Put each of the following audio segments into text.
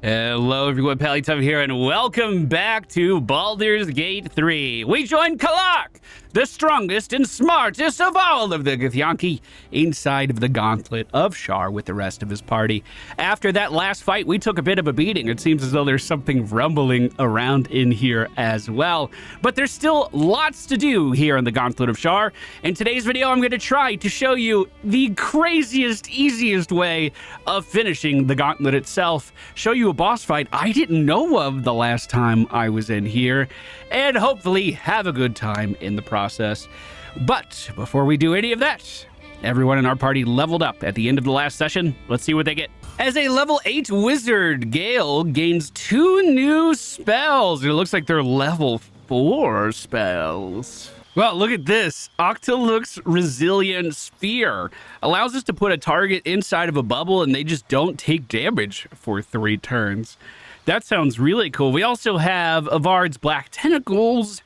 Hello everyone, MFPallytime here, and welcome back to Baldur's Gate 3. We join Kalak, the strongest and smartest of all of the Githyanki, inside of the Gauntlet of Shar with the rest of his party. After that last fight, we took a bit of a beating. It seems as though there's something rumbling around in here as well. But there's still lots to do here in the Gauntlet of Shar. In today's video, I'm going to try to show you the craziest, easiest way of finishing the Gauntlet itself. Show you a boss fight I didn't know of the last time I was in here, and hopefully have a good time in the process. But before we do any of that, everyone in our party leveled up at the end of the last session. Let's see what they get. As a level 8 wizard, Gale gains 2 new spells. It looks like they're level 4 spells. Well, look at this. Octolux Resilient Sphere allows us to put a target inside of a bubble and they just don't take damage for 3 turns. That sounds really cool. We also have Avard's Black Tentacles,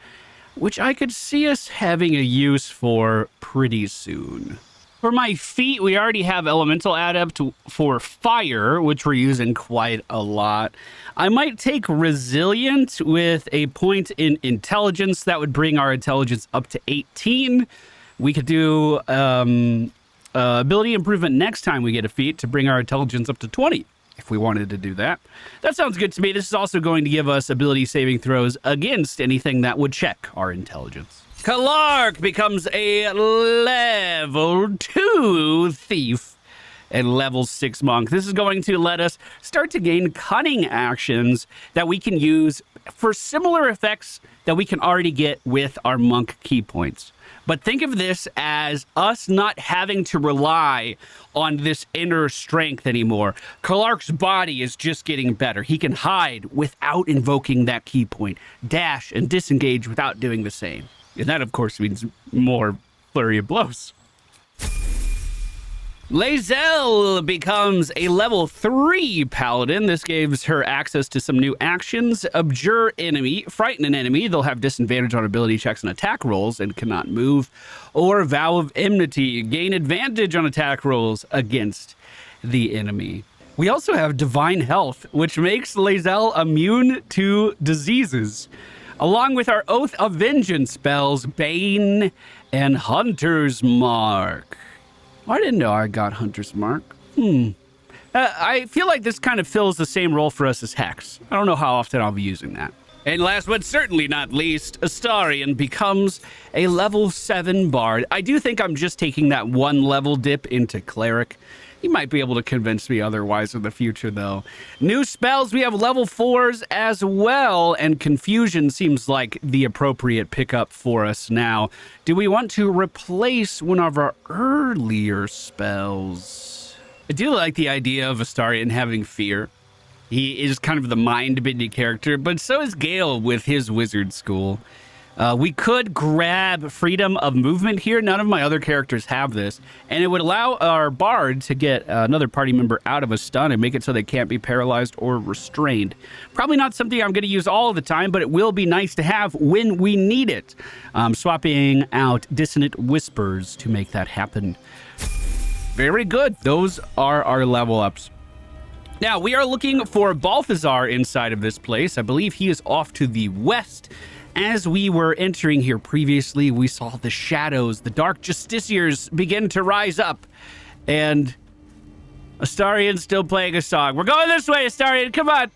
which I could see us having a use for pretty soon. For my feat, we already have Elemental Adept for Fire, which we're using quite a lot. I might take Resilient with a point in Intelligence. That would bring our Intelligence up to 18. We could do Ability Improvement next time we get a feat to bring our Intelligence up to 20, if we wanted to do that. That sounds good to me. This is also going to give us ability saving throws against anything that would check our Intelligence. Clark becomes a level 2 thief and level 6 monk. This is going to let us start to gain cunning actions that we can use for similar effects that we can already get with our monk key points. But think of this as us not having to rely on this inner strength anymore. Clark's body is just getting better. He can hide without invoking that key point, dash and disengage without doing the same. And that, of course, means more flurry of blows. Lae'zel becomes a level 3 paladin. This gives her access to some new actions. Abjure enemy, frighten an enemy. They'll have disadvantage on ability checks and attack rolls and cannot move. Or Vow of Enmity, gain advantage on attack rolls against the enemy. We also have Divine Health, which makes Lae'zel immune to diseases, along with our Oath of Vengeance spells, Bane and Hunter's Mark. I didn't know I got Hunter's Mark. I feel like this kind of fills the same role for us as Hex. I don't know how often I'll be using that. And last but certainly not least, Astarion becomes a level 7 bard. I do think I'm just taking that 1 level dip into cleric. He might be able to convince me otherwise in the future, though. New spells, we have level 4s as well, and Confusion seems like the appropriate pickup for us now. Do we want to replace one of our earlier spells? I do like the idea of Astarion having fear. He is kind of the mind-bending character, but so is Gale with his wizard school. We could grab freedom of movement here. None of my other characters have this. And it would allow our bard to get another party member out of a stun and make it so they can't be paralyzed or restrained. Probably not something I'm going to use all of the time, but it will be nice to have when we need it. Swapping out Dissonant Whispers to make that happen. Very good. Those are our level ups. Now, we are looking for Balthazar inside of this place. I believe he is off to the west. As we were entering here previously, we saw the shadows, the dark justiciars begin to rise up. And Astarion's still playing a song. We're going this way, Astarion, come on.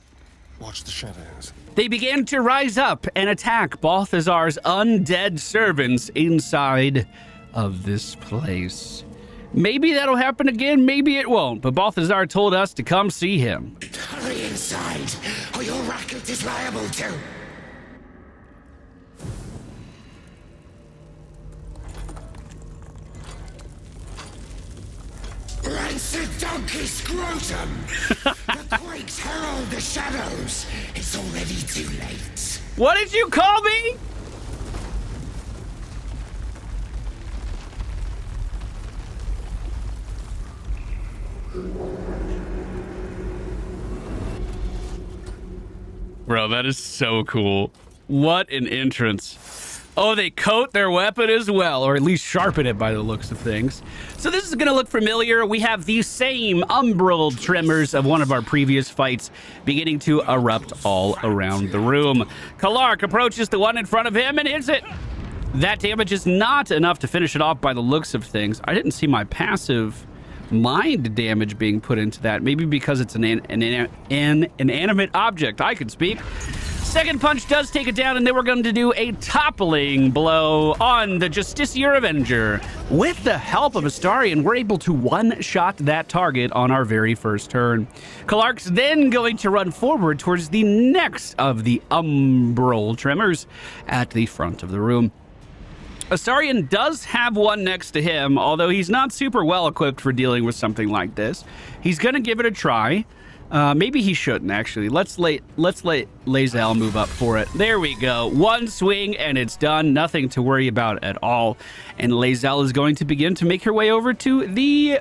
Watch the shadows. They began to rise up and attack Balthazar's undead servants inside of this place. Maybe that'll happen again, maybe it won't, but Balthazar told us to come see him. Hurry inside, or your racket is liable to. Rancid donkey scrotum! The quakes herald the shadows. It's already too late. What did you call me? Bro, that is so cool. What an entrance. Oh, they coat their weapon as well, or at least sharpen it by the looks of things. So this is going to look familiar. We have the same umbral tremors of one of our previous fights beginning to erupt all around the room. Kalark approaches the one in front of him and hits it. That damage is not enough to finish it off by the looks of things. I didn't see my passive mind damage being put into that. Maybe because it's an inanimate object. I could speak. Second punch does take it down, and then we're going to do a toppling blow on the Justiciar Avenger. With the help of Astarion, we're able to one-shot that target on our very first turn. Kalark's then going to run forward towards the next of the umbral tremors at the front of the room. Astarion does have one next to him, although he's not super well equipped for dealing with something like this. He's going to give it a try. Maybe he shouldn't, actually. Let's let Lae'zel move up for it. There we go. One swing, and it's done. Nothing to worry about at all. And Lae'zel is going to begin to make her way over to the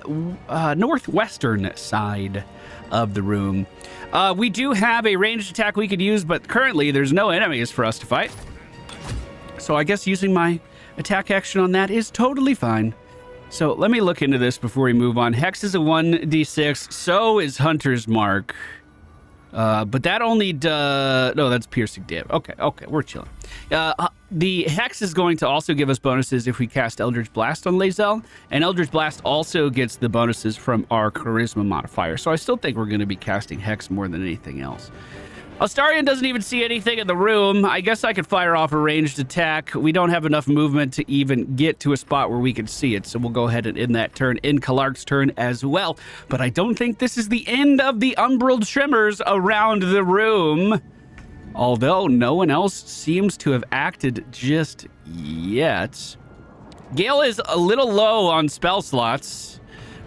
northwestern side of the room. We do have a ranged attack we could use, but currently there's no enemies for us to fight. So I guess using my attack action on that is totally fine. So let me look into this before we move on. Hex is a 1d6. So is Hunter's Mark. But that only does... No, that's piercing damage. Okay, we're chilling. The Hex is going to also give us bonuses if we cast Eldritch Blast on Lae'zel. And Eldritch Blast also gets the bonuses from our Charisma modifier. So I still think we're going to be casting Hex more than anything else. Astarion doesn't even see anything in the room. I guess I could fire off a ranged attack. We don't have enough movement to even get to a spot where we can see it, so we'll go ahead and end that turn, in Kalark's turn as well. But I don't think this is the end of the umbral tremors around the room, although no one else seems to have acted just yet. Gale is a little low on spell slots.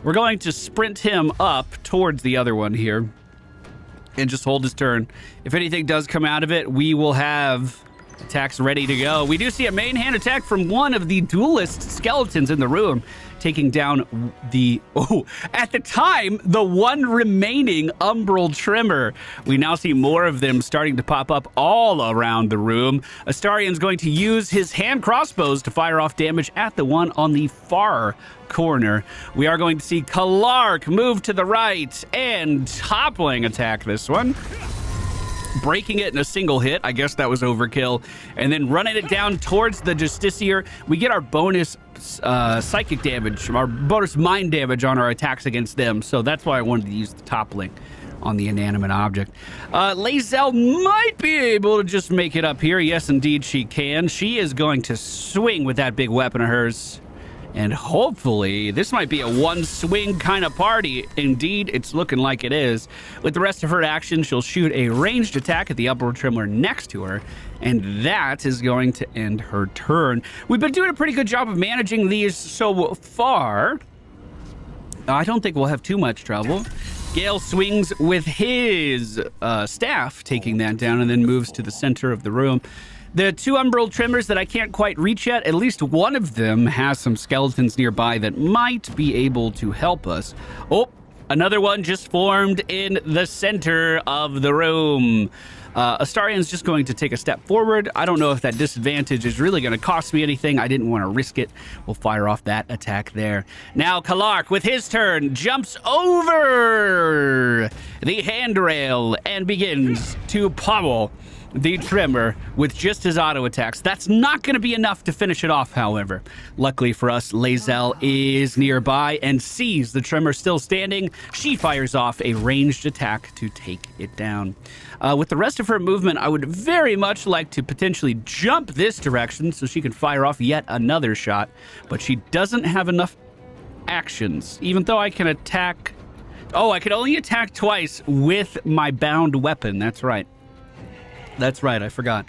We're going to sprint him up towards the other one here and just hold his turn. If anything does come out of it, we will have attacks ready to go. We do see a main hand attack from one of the duelist skeletons in the room, taking down at the time, the one remaining umbral tremor. We now see more of them starting to pop up all around the room. Astarion's going to use his hand crossbows to fire off damage at the one on the far corner. We are going to see Kalark move to the right and toppling attack this one, breaking it in a single hit. I guess that was overkill. And then running it down towards the Justiciar. We get our bonus psychic damage, our bonus mind damage on our attacks against them. So that's why I wanted to use the toppling on the inanimate object. Lae'zel might be able to just make it up here. Yes, indeed she can. She is going to swing with that big weapon of hers. And hopefully, this might be a one-swing kind of party. Indeed, it's looking like it is. With the rest of her action, she'll shoot a ranged attack at the umbral tremor next to her, and that is going to end her turn. We've been doing a pretty good job of managing these so far. I don't think we'll have too much trouble. Gale swings with his staff, taking that down, and then moves to the center of the room. The two umbral tremors that I can't quite reach yet, at least one of them has some skeletons nearby that might be able to help us. Oh, another one just formed in the center of the room. Astarion's just going to take a step forward. I don't know if that disadvantage is really going to cost me anything. I didn't want to risk it. We'll fire off that attack there. Now Kalark, with his turn, jumps over the handrail and begins to pummel the tremor with just his auto attacks. That's not going to be enough to finish it off, however. Luckily for us, Lae'zel is nearby and sees the tremor still standing. She fires off a ranged attack to take it down. With the rest of her movement, I would very much like to potentially jump this direction so she can fire off yet another shot, but she doesn't have enough actions, even though I can attack... Oh, I can only attack twice with my bound weapon. That's right. That's right, I forgot.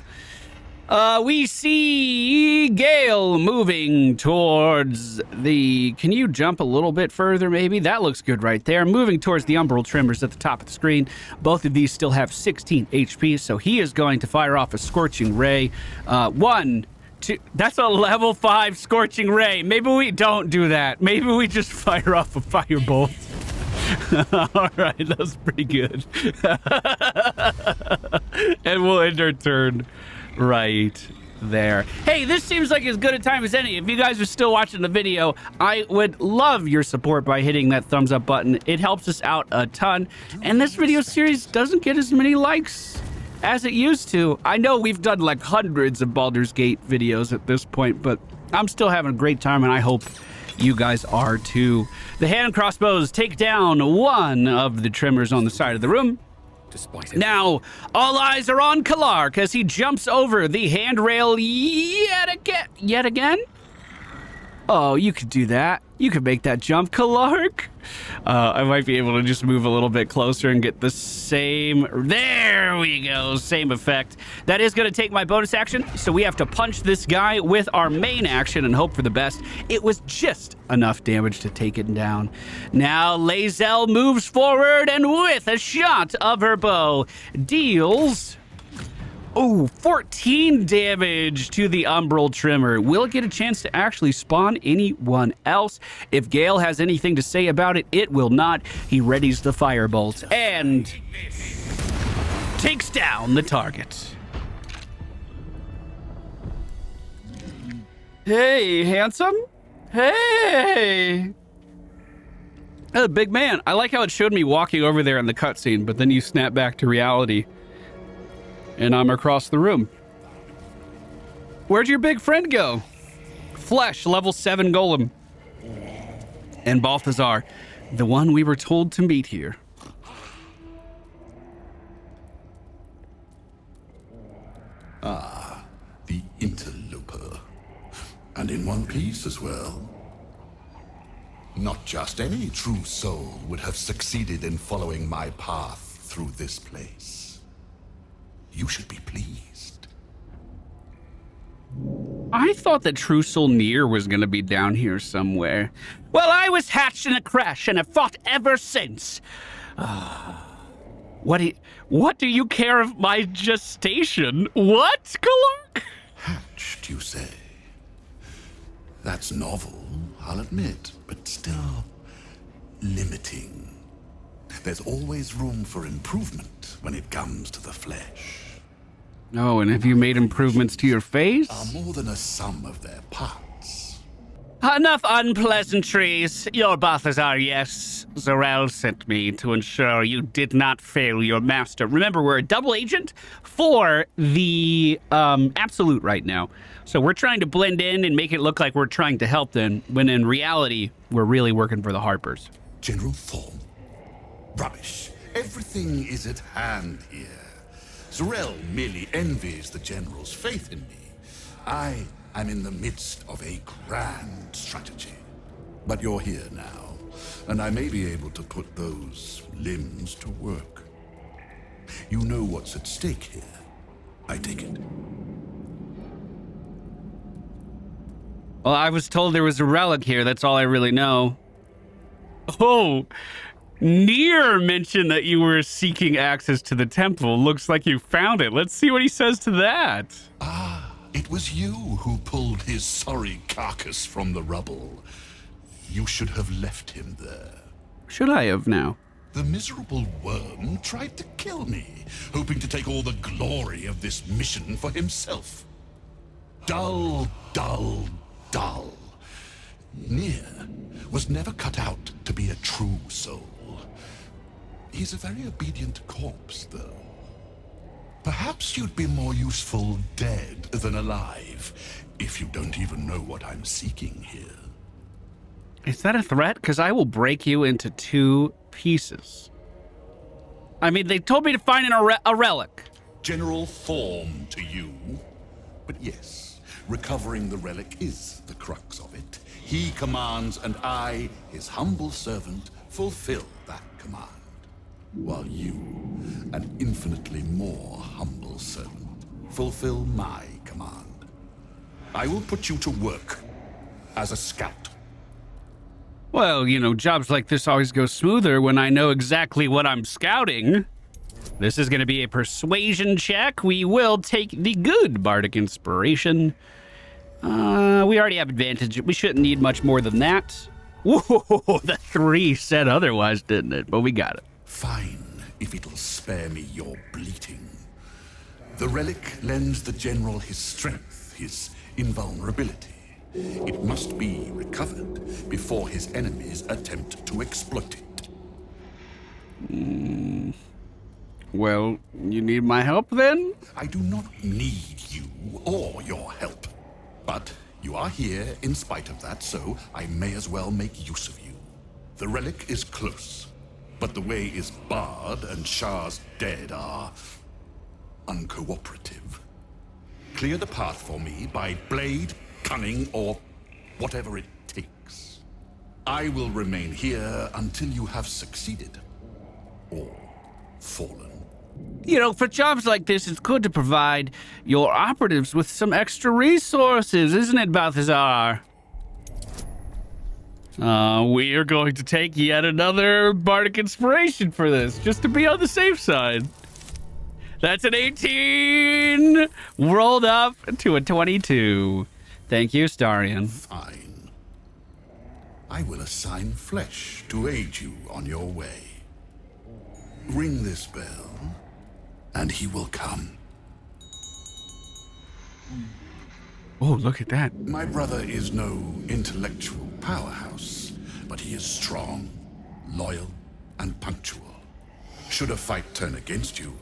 We see Gale moving towards the... Can you jump a little bit further, maybe? That looks good right there. Moving towards the umbral tremors at the top of the screen. Both of these still have 16 HP, so he is going to fire off a Scorching Ray. 1, 2... That's a level 5 Scorching Ray. Maybe we don't do that. Maybe we just fire off a Firebolt. All right, that was pretty good. And we'll end our turn right there. Hey, this seems like as good a time as any. If you guys are still watching the video, I would love your support by hitting that thumbs up button. It helps us out a ton. And this video series doesn't get as many likes as it used to. I know we've done like hundreds of Baldur's Gate videos at this point, but I'm still having a great time, and I hope you guys are too. The hand crossbows take down one of the trimmers on the side of the room. Despite it. Now, all eyes are on Kalark as he jumps over the handrail yet again? Oh, you could do that. You could make that jump, Kalark. I might be able to just move a little bit closer and get the same... There we go, same effect. That is going to take my bonus action, so we have to punch this guy with our main action and hope for the best. It was just enough damage to take it down. Now, Lae'zel moves forward and with a shot of her bow, deals... 14 damage to the Umbral Trimmer. Will it get a chance to actually spawn anyone else? If Gale has anything to say about it, it will not. He readies the firebolt and takes down the target. Hey, handsome. Hey. Big man. I like how it showed me walking over there in the cutscene, but then you snap back to reality. And I'm across the room. Where'd your big friend go? Flesh, level 7 golem. And Balthazar, the one we were told to meet here. Ah, the interloper. And in one piece as well. Not just any true soul would have succeeded in following my path through this place. You should be pleased. I thought that True Soul Nier was going to be down here somewhere. Well, I was hatched in a crash and have fought ever since. What do you care of my gestation? What, Kalark? Hatched, you say? That's novel, I'll admit, but still limiting. There's always room for improvement when it comes to the flesh. Oh, and have you made improvements to your face? Are more than a sum of their parts. Enough unpleasantries. Your Balthazar, yes. Zarel sent me to ensure you did not fail your master. Remember, we're a double agent for the Absolute right now. So we're trying to blend in and make it look like we're trying to help them, when in reality, we're really working for the Harpers. General Thorn? Rubbish. Everything is at hand here. Zarel merely envies the General's faith in me. I am in the midst of a grand strategy. But you're here now, and I may be able to put those limbs to work. You know what's at stake here, I take it. Well, I was told there was a relic here. That's all I really know. Oh, Nier mentioned that you were seeking access to the temple. Looks like you found it. Let's see what he says to that. Ah, it was you who pulled his sorry carcass from the rubble. You should have left him there. Should I have now? The miserable worm tried to kill me, hoping to take all the glory of this mission for himself. Dull, dull, dull. Nier was never cut out to be a true soul. He's a very obedient corpse, though. Perhaps you'd be more useful dead than alive, if you don't even know what I'm seeking here. Is that a threat? Because I will break you into 2 pieces. I mean, they told me to find a relic. General form to you. But yes, recovering the relic is the crux of it. He commands, and I, his humble servant, fulfill that command. While you, an infinitely more humble servant, fulfill my command. I will put you to work as a scout. Well, you know, jobs like this always go smoother when I know exactly what I'm scouting. This is going to be a persuasion check. We will take the good bardic inspiration. We already have advantage. We shouldn't need much more than that. Whoa, the 3 said otherwise, didn't it? But we got it. Fine, if it'll spare me your bleating. The relic lends the General his strength, his invulnerability. It must be recovered before his enemies attempt to exploit it. Well, you need my help then? I do not need you or your help. But you are here in spite of that, so I may as well make use of you. The relic is close, but the way is barred and Shar's dead are uncooperative. Clear the path for me by blade, cunning, or whatever it takes. I will remain here until you have succeeded. Or fallen. You know, for jobs like this, it's good to provide your operatives with some extra resources, isn't it, Balthazar? We are going to take yet another bardic inspiration for this, just to be on the safe side. That's an 18! Rolled up to a 22. Thank you, Astarion. Fine. I will assign flesh to aid you on your way. Ring this bell, and he will come. Oh, look at that. My brother is no intellectual powerhouse, but he is strong, loyal, and punctual. Should a fight turn against you,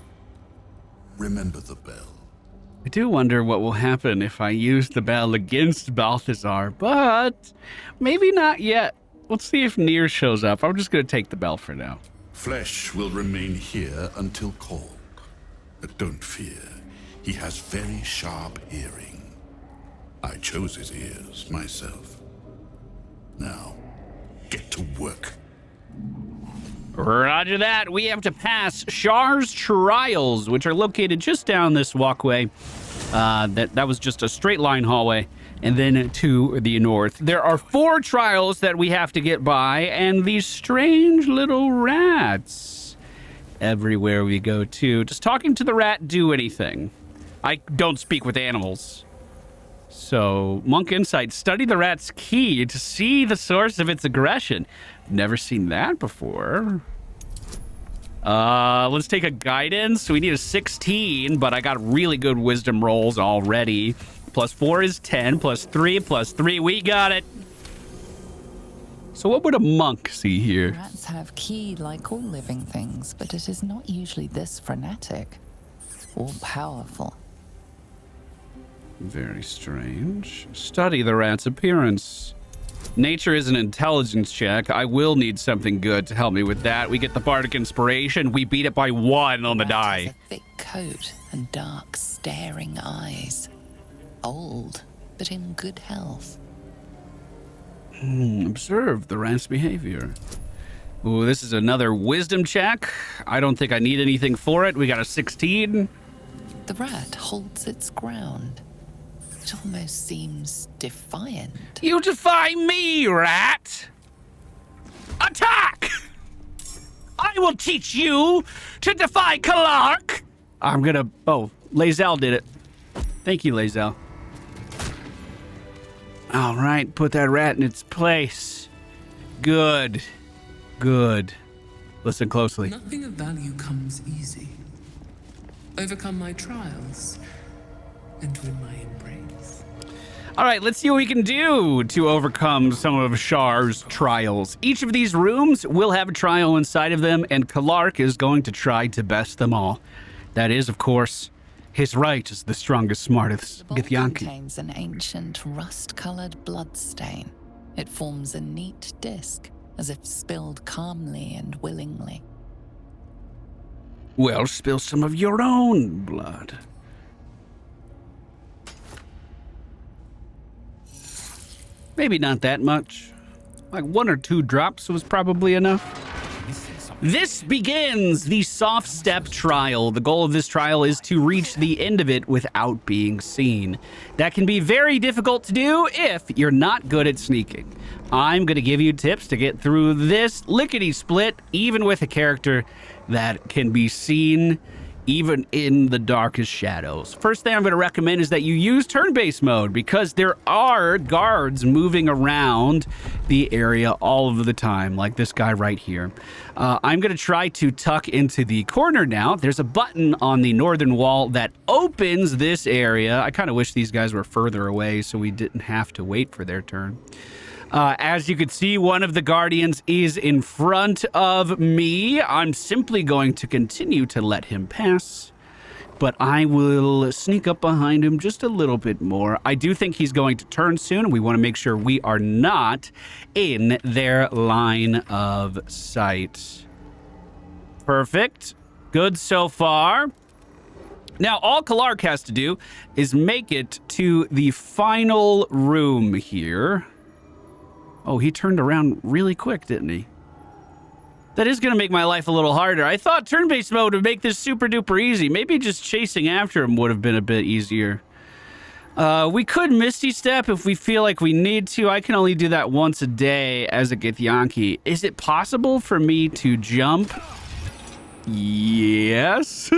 remember the bell. I do wonder what will happen if I use the bell against Balthazar, but maybe not yet. Let's see if Nier shows up. I'm just going to take the bell for now. Flesh will remain here until called. But don't fear, he has very sharp hearing. I chose his ears myself. Now, get to work. Roger that. We have to pass Shar's trials, which are located just down this walkway. That was just a straight line hallway. And then to the north. There are 4 trials that we have to get by, and these strange little rats everywhere we go to. Does talking to the rat do anything? I don't speak with animals. So, Monk Insight, study the rat's key to see the source of its aggression. Never seen that before. Let's take a guidance. We need a 16, but I got really good wisdom rolls already. Plus 4 is 10, plus 3, plus 3. We got it. So what would a monk see here? Rats have ki like all living things, but it is not usually this frenetic or powerful. Very strange. Study the rat's appearance. Nature is an intelligence check. I will need something good to help me with that. We get the bardic inspiration. We beat it by 1 on the Rat has die. a thick coat and dark, staring eyes. Old, but in good health. Observe the rat's behavior. Ooh, this is another wisdom check. I don't think I need anything for it. We got a 16. The rat holds its ground. It almost seems defiant. You defy me, rat! Attack! I will teach you to defy Kalark! I'm gonna... Oh, Lae'zel did it. Thank you, Lae'zel. All right, put that rat in its place. Good. Good. Listen closely. Nothing of value comes easy. Overcome my trials and win my embrace. All right, let's see what we can do to overcome some of Shar's trials. Each of these rooms will have a trial inside of them, and Kalark is going to try to best them all. That is, of course, his right as the strongest, smartest The bowl Githyanki. contains an ancient rust-colored blood stain. It forms a neat disc, as if spilled calmly and willingly. Well, spill some of your own blood. Maybe not that much. Like 1 or 2 drops was probably enough. This begins the soft step trial. The goal of this trial is to reach the end of it without being seen. That can be very difficult to do if you're not good at sneaking. I'm going to give you tips to get through this lickety-split, even with a character that can be seen even in the darkest shadows. First thing I'm going to recommend is that you use turn-based mode because there are guards moving around the area all of the time, like this guy right here. I'm going to try to tuck into the corner now. There's a button on the northern wall that opens this area. I kind of wish these guys were further away so we didn't have to wait for their turn. As you can see, one of the guardians is in front of me. I'm simply going to continue to let him pass, but I will sneak up behind him just a little bit more. I do think he's going to turn soon, and we want to make sure we are not in their line of sight. Perfect. Good so far. Now, all Kalark has to do is make it to the final room here. Oh, he turned around really quick, didn't he? That is going to make my life a little harder. I thought turn-based mode would make this super duper easy. Maybe just chasing after him would have been a bit easier. We could Misty Step if we feel like we need to. I can only do that once a day as a Githyanki. Is it possible for me to jump? Yes.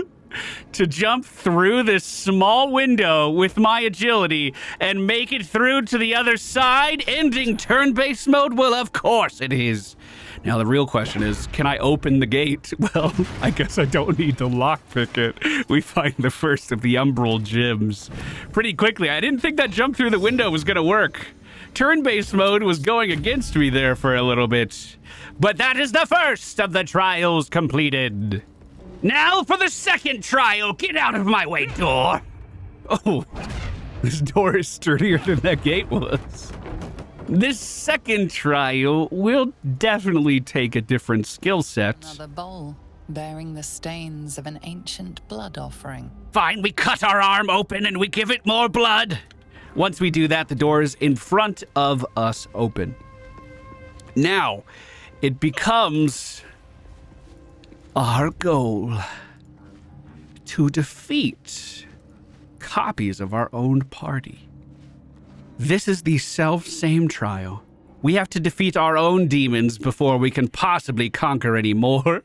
To jump through this small window with my agility and make it through to the other side, ending turn-based mode? Well, of course it is. Now, the real question is, can I open the gate? Well, I guess I don't need to lockpick it. We find the first of the umbral gems pretty quickly. I didn't think that jump through the window was going to work. Turn-based mode was going against me there for a little bit. But that is the first of the trials completed. Now for the second trial. Get out of my way, door. Oh, this door is sturdier than that gate was. This second trial will definitely take a different skill set. Another bowl bearing the stains of an ancient blood offering. Fine, we cut our arm open and we give it more blood. Once we do that, the doors in front of us open. Now, it becomes our goal to defeat copies of our own party. This is the self-same trial. We have to defeat our own demons before we can possibly conquer any more.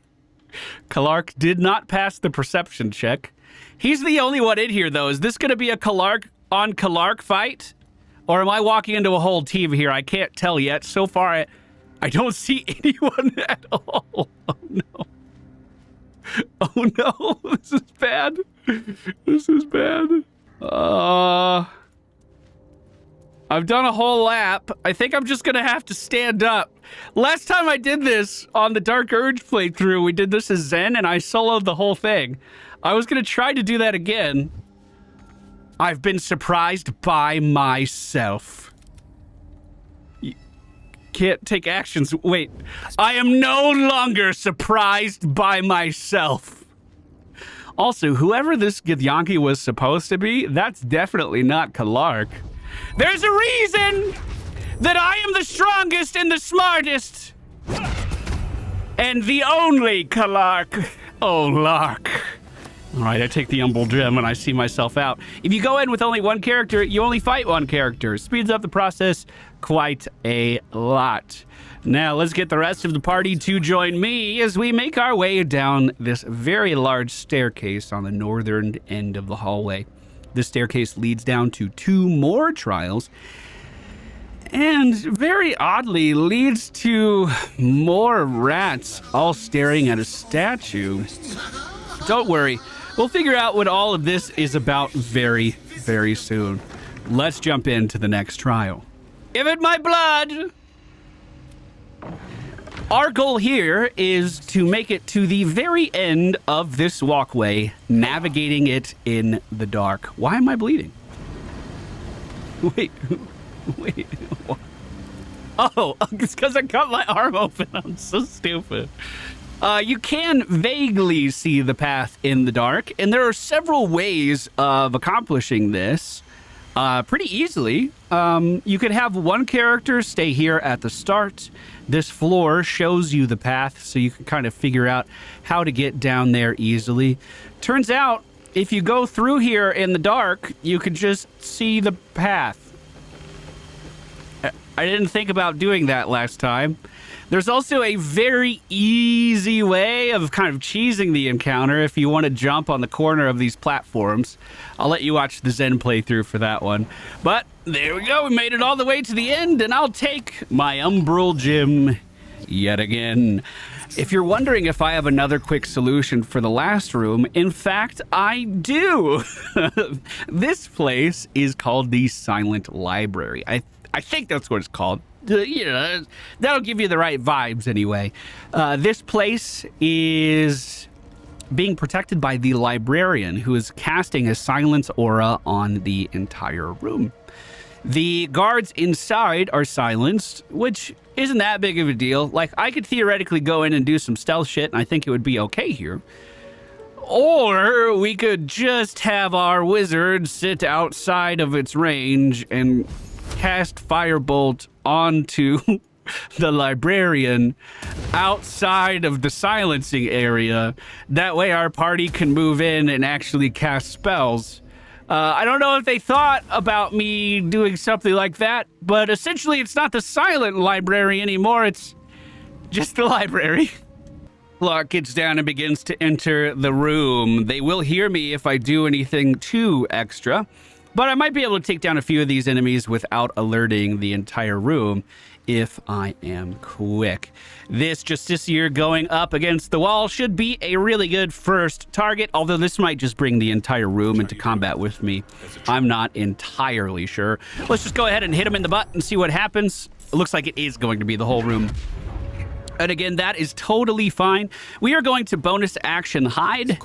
Kalark did not pass the perception check. He's the only one in here, though. Is this going to be a Kalark on Kalark fight? Or am I walking into a whole team here? I can't tell yet. So far, I don't see anyone at all. Oh, no. Oh no, this is bad. This is bad. I've done a whole lap. I think I'm just gonna have to stand up. Last time I did this on the Dark Urge playthrough, we did this as Zen and I soloed the whole thing. I was gonna try to do that again. I've been surprised by myself. Can't take actions. Wait, I am no longer surprised by myself. Also, whoever this Githyanki was supposed to be, that's definitely not Kalark. There's a reason that I am the strongest and the smartest. And the only Kalark. Oh, Lark. All right, I take the umbral gem and I see myself out. If you go in with only one character, you only fight one character. Speeds up the process quite a lot. Now, let's get the rest of the party to join me as we make our way down this very large staircase on the northern end of the hallway. This staircase leads down to 2 more trials and very oddly leads to more rats all staring at a statue. Don't worry. We'll figure out what all of this is about very, very soon. Let's jump into the next trial. Give it my blood! Our goal here is to make it to the very end of this walkway, navigating it in the dark. Why am I bleeding? Wait. Oh, it's because I cut my arm open. I'm so stupid. You can vaguely see the path in the dark, and there are several ways of accomplishing this pretty easily. You could have one character stay here at the start. This floor shows you the path, so you can kind of figure out how to get down there easily. Turns out, if you go through here in the dark, you can just see the path. I didn't think about doing that last time. There's also a very easy way of kind of cheesing the encounter if you want to jump on the corner of these platforms. I'll let you watch the Zen playthrough for that one. But there we go. We made it all the way to the end, and I'll take my umbral gem yet again. If you're wondering if I have another quick solution for the last room, in fact, I do. This place is called the Silent Library. I think that's what it's called. You know, that'll give you the right vibes anyway. This place is being protected by the librarian, who is casting a silence aura on the entire room. The guards inside are silenced, which isn't that big of a deal. Like, I could theoretically go in and do some stealth shit, and I think it would be okay here. Or we could just have our wizard sit outside of its range and cast Firebolt onto the librarian outside of the silencing area. That way our party can move in and actually cast spells. I don't know if they thought about me doing something like that, but essentially it's not the silent library anymore. It's just the library. Clark gets down and begins to enter the room. They will hear me if I do anything too extra, but I might be able to take down a few of these enemies without alerting the entire room if I am quick. This Justiciar going up against the wall should be a really good first target, although this might just bring the entire room into combat with me. I'm not entirely sure. Let's just go ahead and hit him in the butt and see what happens. It looks like it is going to be the whole room. And again, that is totally fine. We are going to bonus action hide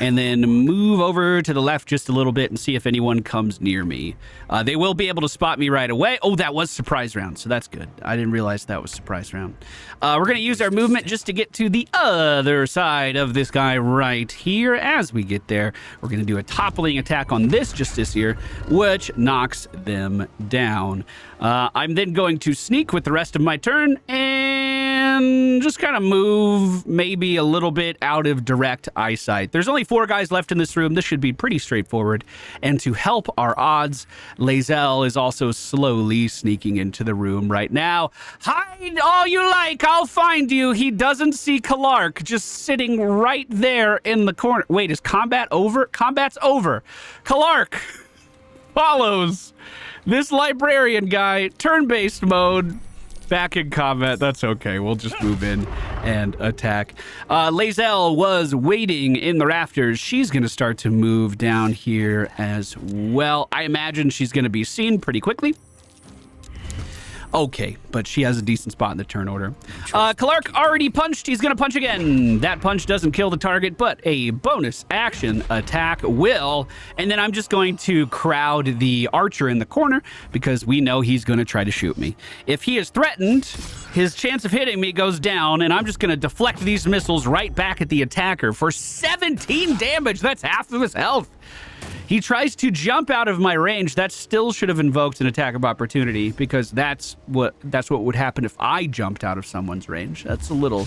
and then move over to the left just a little bit and see if anyone comes near me. They will be able to spot me right away. Oh, that was surprise round, so that's good. I didn't realize that was surprise round. We're going to use our movement just to get to the other side of this guy right here. As we get there, we're going to do a toppling attack on this Justiciar, which knocks them down. I'm then going to sneak with the rest of my turn and just kind of move maybe a little bit out of direct eyesight. There's only 4 guys left in this room. This should be pretty straightforward. And to help our odds, Lae'zel is also slowly sneaking into the room right now. Hide all you like. I'll find you. He doesn't see Clark just sitting right there in the corner. Wait, is combat over? Combat's over. Clark follows this librarian guy, turn-based mode, back in combat. That's okay. We'll just move in and attack. Lae'zel was waiting in the rafters. She's going to start to move down here as well. I imagine she's going to be seen pretty quickly. Okay, but she has a decent spot in the turn order. Clark already punched. He's going to punch again. That punch doesn't kill the target, but a bonus action attack will. And then I'm just going to crowd the archer in the corner because we know he's going to try to shoot me. If he is threatened, his chance of hitting me goes down, and I'm just going to deflect these missiles right back at the attacker for 17 damage. That's half of his health. He tries to jump out of my range. That still should have invoked an attack of opportunity because that's what would happen if I jumped out of someone's range. That's a little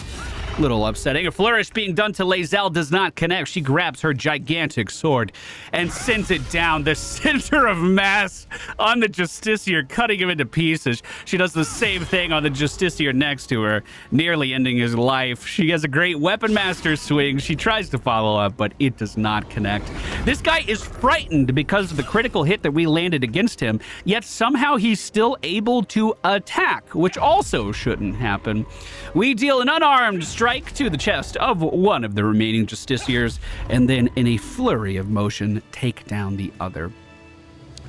upsetting. A flourish being done to Lae'zel does not connect. She grabs her gigantic sword and sends it down the center of mass on the Justiciar, cutting him into pieces. She does the same thing on the Justiciar next to her, nearly ending his life. She has a great weapon master swing. She tries to follow up, but it does not connect. This guy is frightened because of the critical hit that we landed against him, yet somehow he's still able to attack, which also shouldn't happen. We deal an unarmed strike to the chest of one of the remaining Justiciars, and then in a flurry of motion, take down the other.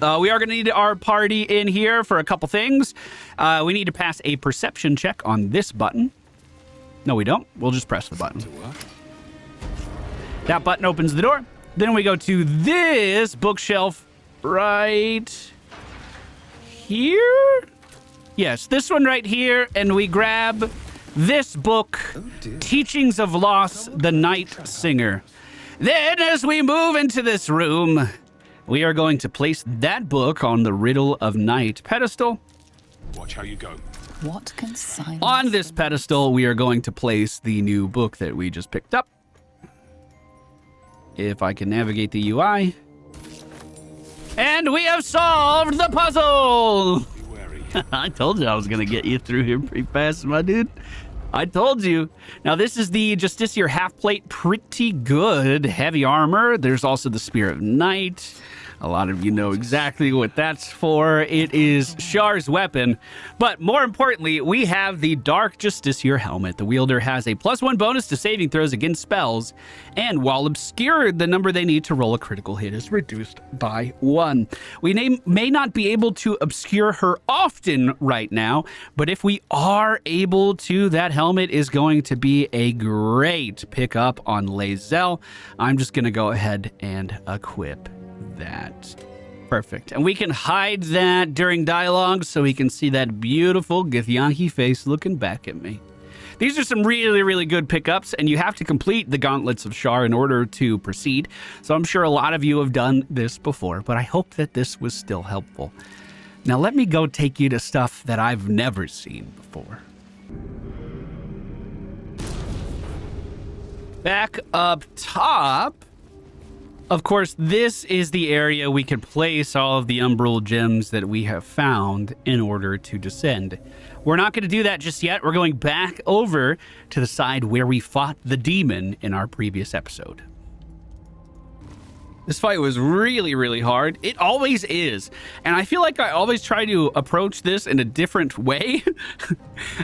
We are going to need our party in here for a couple things. We need to pass a perception check on this button. No, we don't. We'll just press the button. That button opens the door. Then we go to this bookshelf right here. Yes, this one right here, and we grab this book, Teachings of Loss, the Night Singer. Then, as we move into this room, we are going to place that book on the Riddle of Night pedestal. Watch how you go. What can silence On this pedestal, we are going to place the new book that we just picked up. If I can navigate the UI. And we have solved the puzzle! I told you I was going to get you through here pretty fast, my dude. I told you. Now, this is the Justiciar half-plate. Pretty good. Heavy armor. There's also the Spear of Night. A lot of you know exactly what that's for. It is Shar's weapon. But more importantly, we have the Dark Justiciar helmet. The wielder has a +1 bonus to saving throws against spells. And while obscured, the number they need to roll a critical hit is reduced by 1. We may not be able to obscure her often right now, but if we are able to, that helmet is going to be a great pickup on Lae'zel. I'm just going to go ahead and equip that. Perfect. And we can hide that during dialogue so we can see that beautiful Githyanki face looking back at me. These are some really, really good pickups, and you have to complete the Gauntlets of Shar in order to proceed. So I'm sure a lot of you have done this before, but I hope that this was still helpful. Now let me go take you to stuff that I've never seen before. Back up top, of course, this is the area we can place all of the umbral gems that we have found in order to descend. We're not going to do that just yet. We're going back over to the side where we fought the demon in our previous episode. This fight was really, really hard. It always is. And I feel like I always try to approach this in a different way.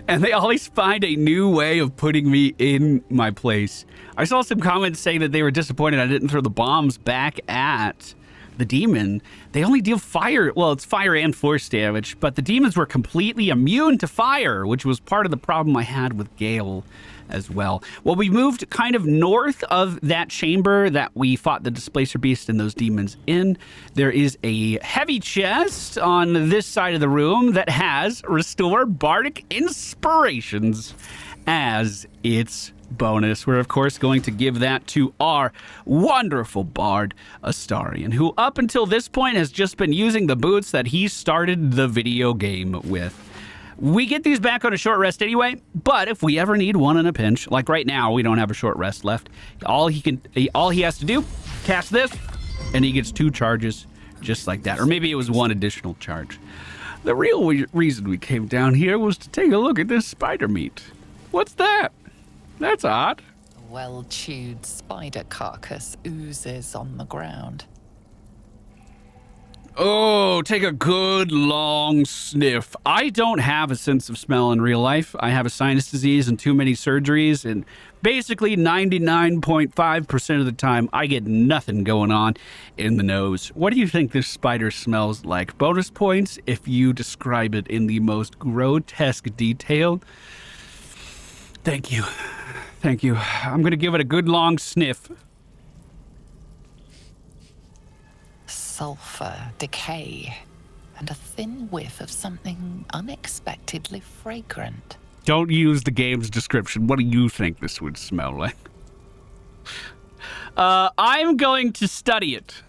And they always find a new way of putting me in my place. I saw some comments saying that they were disappointed I didn't throw the bombs back at the demon. They only deal fire. Well, it's fire and force damage. But the demons were completely immune to fire, which was part of the problem I had with Gale as well. Well, we moved kind of north of that chamber that we fought the Displacer Beast and those demons in. There is a heavy chest on this side of the room that has Restore Bardic Inspirations as its bonus. We're, of course, going to give that to our wonderful bard, Astarion, who up until this point has just been using the boots that he started the video game with. We get these back on a short rest anyway, but if we ever need one in a pinch, like right now, we don't have a short rest left. All he has to do, cast this, and he gets 2 charges just like that. Or maybe it was 1 additional charge. The real reason we came down here was to take a look at this spider meat. What's that? That's odd. A well-chewed spider carcass oozes on the ground. Oh, take a good long sniff. I don't have a sense of smell in real life. I have a sinus disease and too many surgeries, and basically 99.5% of the time, I get nothing going on in the nose. What do you think this spider smells like? Bonus points if you describe it in the most grotesque detail. Thank you. Thank you. I'm going to give it a good long sniff. Sulfur, decay, and a thin whiff of something unexpectedly fragrant. Don't use the game's description. What do you think this would smell like? I'm going to study it.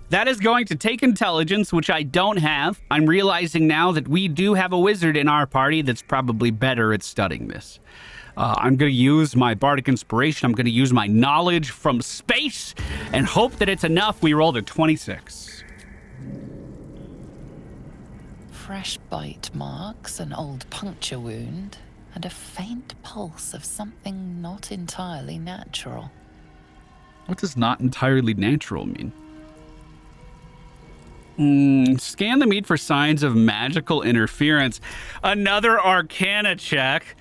That is going to take intelligence, which I don't have. I'm realizing now that we do have a wizard in our party that's probably better at studying this. I'm going to use my Bardic Inspiration. I'm going to use my knowledge from space and hope that it's enough. We rolled a 26. Fresh bite marks, an old puncture wound, and a faint pulse of something not entirely natural. What does not entirely natural mean? Scan the meat for signs of magical interference. Another Arcana check.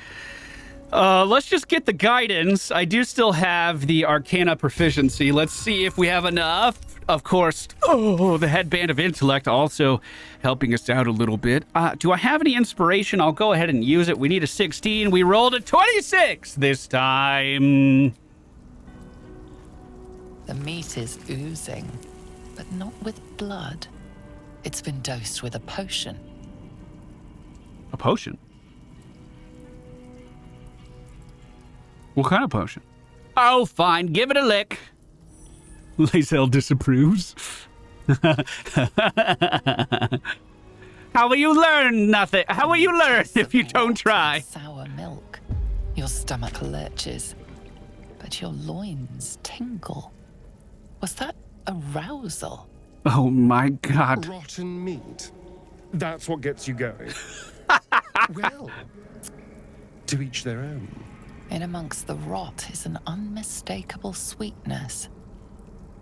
Let's just get the guidance. I do still have the Arcana proficiency. Let's see if we have enough. Of course, the headband of intellect also helping us out a little bit. Do I have any inspiration? I'll go ahead and use it. We need a 16. We rolled a 26 this time. The meat is oozing, but not with blood. It's been dosed with a potion. A potion? What kind of potion? Oh, fine. Give it a lick. Lae'zel disapproves. How will you learn nothing? How will you learn if you don't try? Sour milk. Your stomach lurches, but your loins tingle. Was that arousal? Oh my God. Rotten meat. That's what gets you going. Well, To each their own. In amongst the rot is an unmistakable sweetness.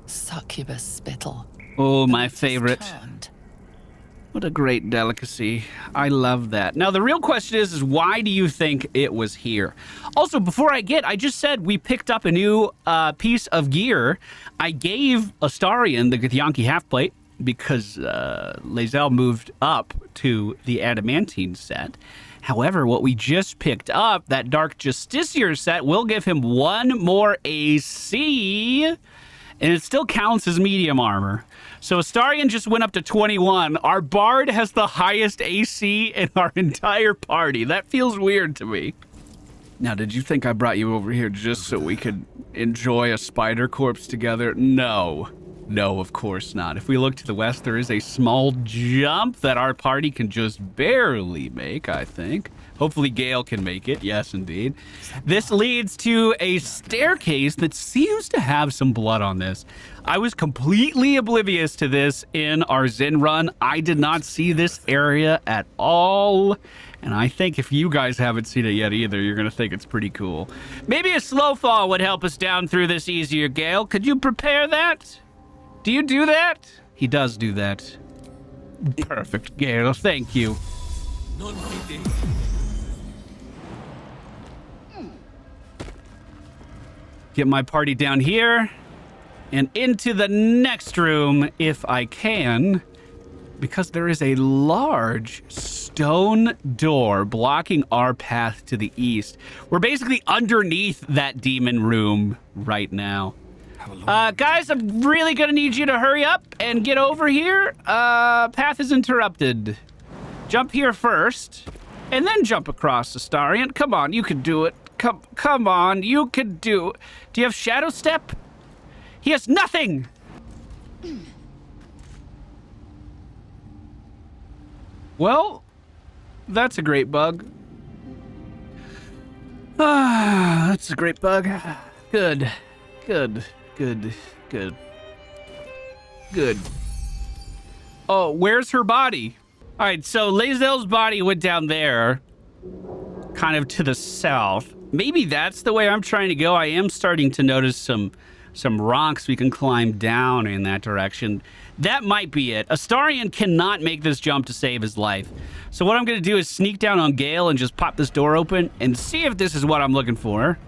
Succubus spittle. Oh, my It's favorite. turned. What a great delicacy. I love that. Now, the real question is why do you think it was here? Also, before I just said we picked up a new piece of gear. I gave Astarion the Githyanki half-plate because Lae'zel moved up to the adamantine set. However, what we just picked up, that Dark Justiciar set, will give him 1 more AC, and it still counts as medium armor. So Astarion just went up to 21. Our Bard has the highest AC in our entire party. That feels weird to me. Now, did you think I brought you over here just so we could enjoy a spider corpse together? No. No, of course not. If we look to the west, there is a small jump that our party can just barely make, I think. Hopefully Gale can make it. Yes, indeed. This leads to a staircase that seems to have some blood on this. I was completely oblivious to this in our Zen run. I did not see this area at all. And I think if you guys haven't seen it yet either, you're going to think it's pretty cool. Maybe a slow fall would help us down through this easier, Gale. Could you prepare that? Do you do that? He does do that. Perfect, Gale. Thank you. Get my party down here and into the next room if I can, because there is a large stone door blocking our path to the east. We're basically underneath that demon room right now. Guys, I'm really gonna need you to hurry up and get over here. Path is interrupted. Jump here first, and then jump across, Astarion. Come on, you can do it. Come on, you can do it. Do you have Shadow Step? He has nothing! Well, that's a great bug. That's a great bug. Good. Oh, where's her body? All right, so Lae'zel's body went down there, kind of to the south. Maybe that's the way I'm trying to go. I am starting to notice some rocks we can climb down in that direction. That might be it. Astarion cannot make this jump to save his life. So what I'm going to do is sneak down on Gale and just pop this door open and see if this is what I'm looking for.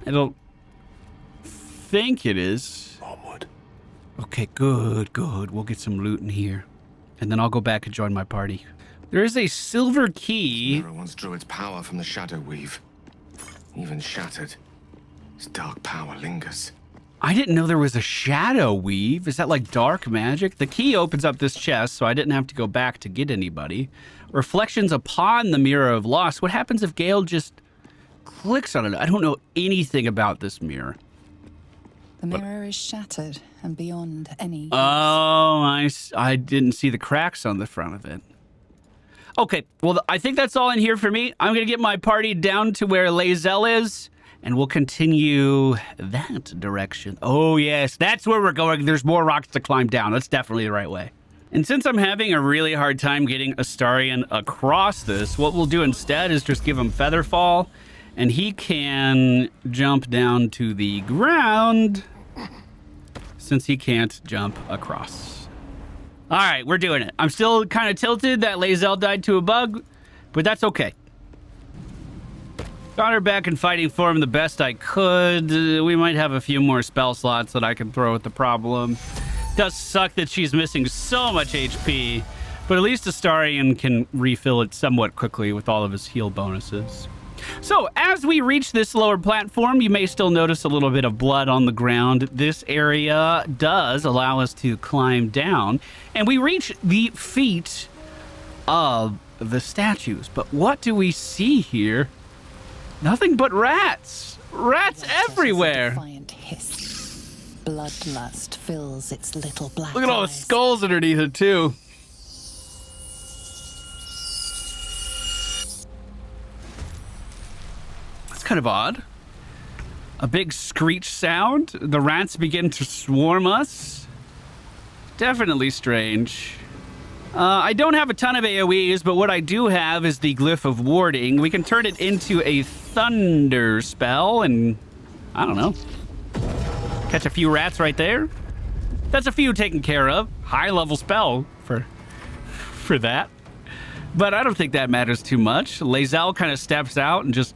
I don't think it is. Onward. Okay, good. We'll get some loot in here. And then I'll go back and join my party. There is a silver key. Mirror once drew its power from the Shadow Weave. Even shattered, its dark power lingers. I didn't know there was a shadow weave. Is that like dark magic? The key opens up this chest, so I didn't have to go back to get anybody. Reflections upon the Mirror of Loss. What happens if Gale just clicks on it? I don't know anything about this mirror. The mirror is shattered and beyond any. Oh, I didn't see the cracks on the front of it. Okay, well, I think that's all in here for me. I'm going to get my party down to where Lae'zel is, and we'll continue that direction. Oh, yes, that's where we're going. There's more rocks to climb down. That's definitely the right way. And since I'm having a really hard time getting Astarion across this, what we'll do instead is just give him Featherfall, and he can jump down to the ground since he can't jump across. All right, we're doing it. I'm still kind of tilted that Lae'zel died to a bug, but that's okay. Got her back in fighting form the best I could. We might have a few more spell slots that I can throw at the problem. Does suck that she's missing so much HP, but at least Astarion can refill it somewhat quickly with all of his heal bonuses. So, as we reach this lower platform, you may still notice a little bit of blood on the ground. This area does allow us to climb down, and we reach the feet of the statues. But what do we see here? Nothing but rats. Rats everywhere. Defiant hiss. Bloodlust fills its little black Look at all the eyes. skulls underneath it, too. Kind of odd. A big screech sound. The rats begin to swarm us. Definitely strange. I don't have a ton of AoEs, but what I do have is the Glyph of Warding. We can turn it into a thunder spell and, I don't know, catch a few rats right there. That's a few taken care of. High level spell for that. But I don't think that matters too much. Lae'zel kind of steps out and just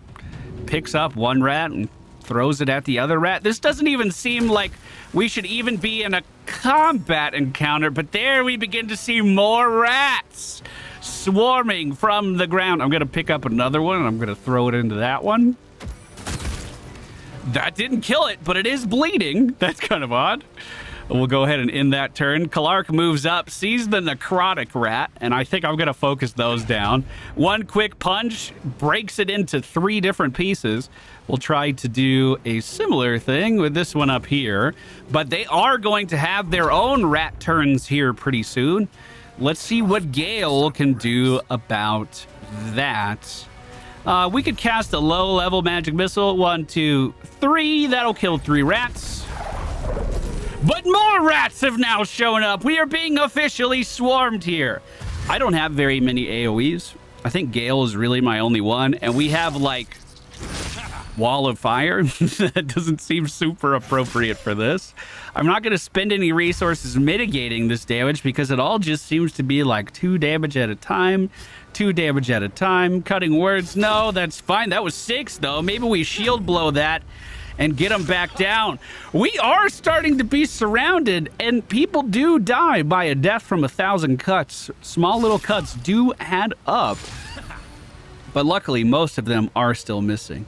picks up one rat and throws it at the other rat. This doesn't even seem like we should even be in a combat encounter, but there we begin to see more rats swarming from the ground. I'm going to pick up another one, and I'm going to throw it into that one. That didn't kill it, but it is bleeding. That's kind of odd. We'll go ahead and end that turn. Kalark moves up, sees the necrotic rat, and I think I'm going to focus those down. One quick punch breaks it into 3 different pieces. We'll try to do a similar thing with this one up here, but they are going to have their own rat turns here pretty soon. Let's see what Gale can do about that. We could cast a low-level magic missile. 1, 2, 3. That'll kill 3 rats. But more rats have now shown up. We are being officially swarmed here. I don't have very many AoEs. I think Gale is really my only one. And we have, like, Wall of Fire. That doesn't seem super appropriate for this. I'm not going to spend any resources mitigating this damage because it all just seems to be like 2 damage at a time. 2 damage at a time. Cutting words. No, that's fine. That was 6, though. Maybe we shield blow that and get them back down. We are starting to be surrounded, and people do die by a death from 1,000 cuts. Small little cuts do add up, but luckily most of them are still missing.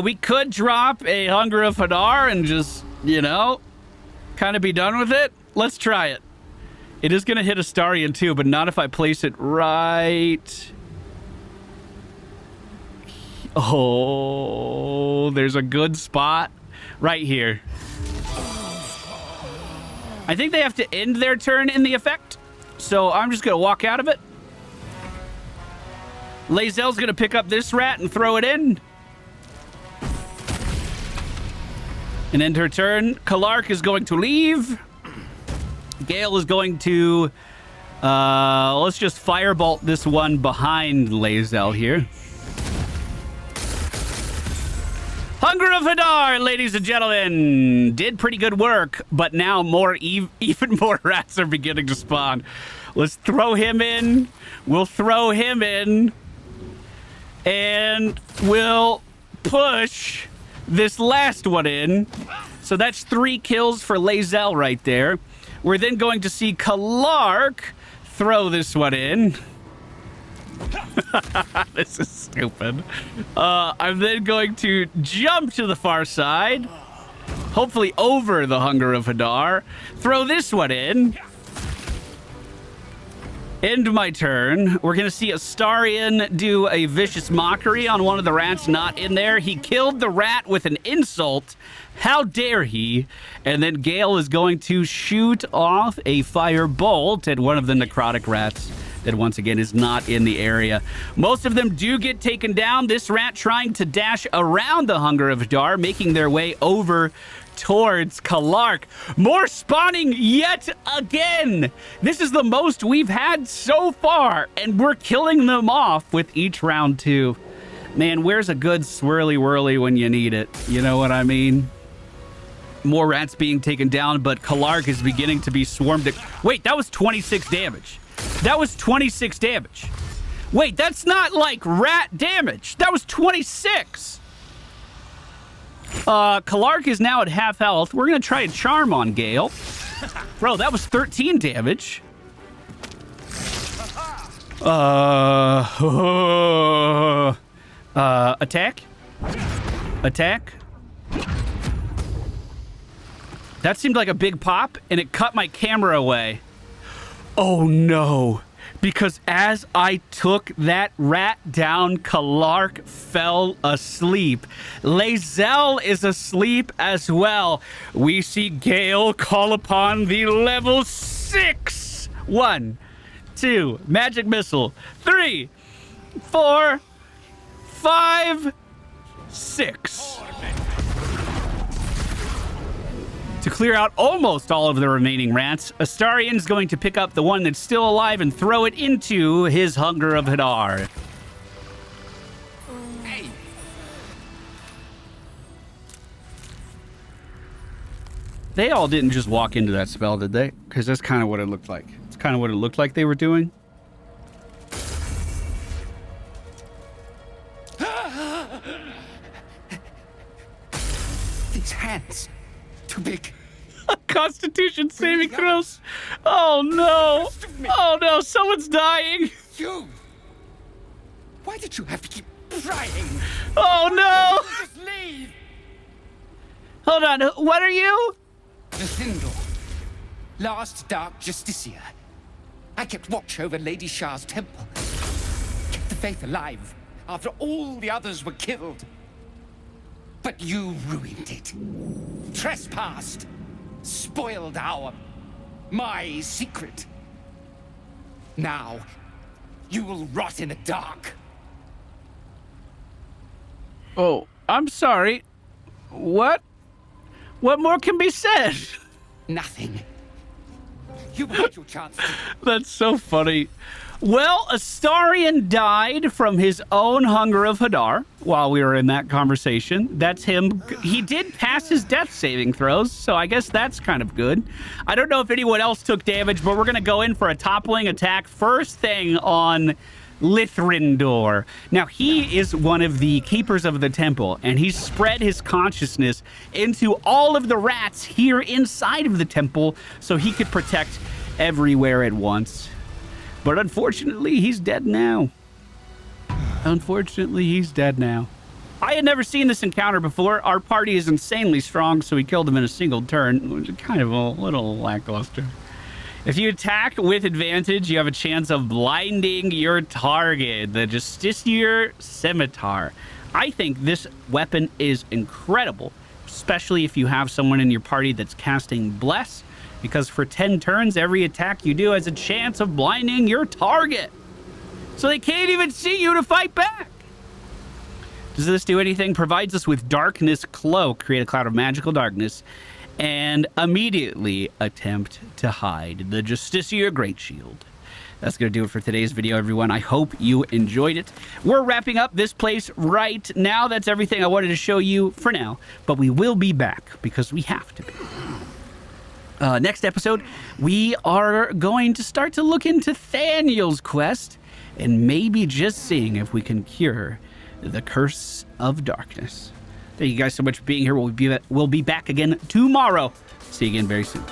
We could drop a Hunger of Hadar and just, you know, kind of be done with it. Let's try it. It is going to hit Astarion too, but not if I place it right. Oh, there's a good spot right here. I think they have to end their turn in the effect, so I'm just going to walk out of it. Lae'zel's going to pick up this rat and throw it in. And end her turn. Kalark is going to leave. Gale is going to... let's just firebolt this one behind Lae'zel here. Hunger of Hadar, ladies and gentlemen, did pretty good work, but now even more rats are beginning to spawn. Let's throw him in. We'll throw him in. And we'll push this last one in. So that's 3 kills for Lae'zel right there. We're then going to see Kalark throw this one in. This is stupid. I'm then going to jump to the far side, hopefully over the Hunger of Hadar. Throw this one in. End my turn. We're going to see Astarion do a vicious mockery on one of the rats not in there. He killed the rat with an insult. How dare he? And then Gale is going to shoot off a fire bolt at one of the necrotic rats that once again is not in the area. Most of them do get taken down. This rat trying to dash around the Hunger of Hadar, making their way over towards Kalark. More spawning yet again. This is the most we've had so far, and we're killing them off with each round too. Man, where's a good swirly whirly when you need it? You know what I mean? More rats being taken down, but Kalark is beginning to be swarmed. Wait, that was 26 damage. That was 26 damage. Wait, that's not like rat damage. That was 26. Kalark is now at half health. We're going to try a charm on Gale. Bro, that was 13 damage. Attack. Attack. That seemed like a big pop, and it cut my camera away. Oh no, because as I took that rat down, Kalark fell asleep. Lae'zel is asleep as well. We see Gale call upon the level 6. 1, 2, magic missile. 3, 4, 5, 6. To clear out almost all of the remaining rats, Astarion's going to pick up the one that's still alive and throw it into his Hunger of Hadar. Hey! They all didn't just walk into that spell, did they? Because that's kind of what it looked like. It's kind of what it looked like they were doing. These hands. Too big. Constitution saving throws. Oh no. Oh no, someone's dying. You! Why did you have to keep trying? Oh no. Just leave! Hold on, what are you? The Thindle. Last Dark Justiciar. I kept watch over Lady Shar's temple. Kept the faith alive after all the others were killed. But you ruined it. Trespassed. Spoiled my secret. Now, you will rot in the dark. Oh, I'm sorry. What? What more can be said? Nothing. You had your chance. That's so funny. Well, Astarion died from his own Hunger of Hadar while we were in that conversation. That's him. He did pass his death saving throws, so I guess that's kind of good. I don't know if anyone else took damage, but we're going to go in for a toppling attack first thing on Lithrindor. Now, he is one of the keepers of the temple, and he's spread his consciousness into all of the rats here inside of the temple so he could protect everywhere at once. But unfortunately, he's dead now. Unfortunately, he's dead now. I had never seen this encounter before. Our party is insanely strong, so we killed him in a single turn, which is kind of a little lackluster. If you attack with advantage, you have a chance of blinding your target, the Justiciar Scimitar. I think this weapon is incredible, especially if you have someone in your party that's casting Bless, because for 10 turns, every attack you do has a chance of blinding your target. So they can't even see you to fight back. Does this do anything? Provides us with Darkness Cloak. Create a cloud of magical darkness and immediately attempt to hide the Justiciar Great Shield. That's going to do it for today's video, everyone. I hope you enjoyed it. We're wrapping up this place right now. That's everything I wanted to show you for now, but we will be back because we have to be. Next episode, we are going to start to look into Thaniel's quest and maybe just seeing if we can cure the Curse of Darkness. Thank you guys so much for being here. We'll be back again tomorrow. See you again very soon.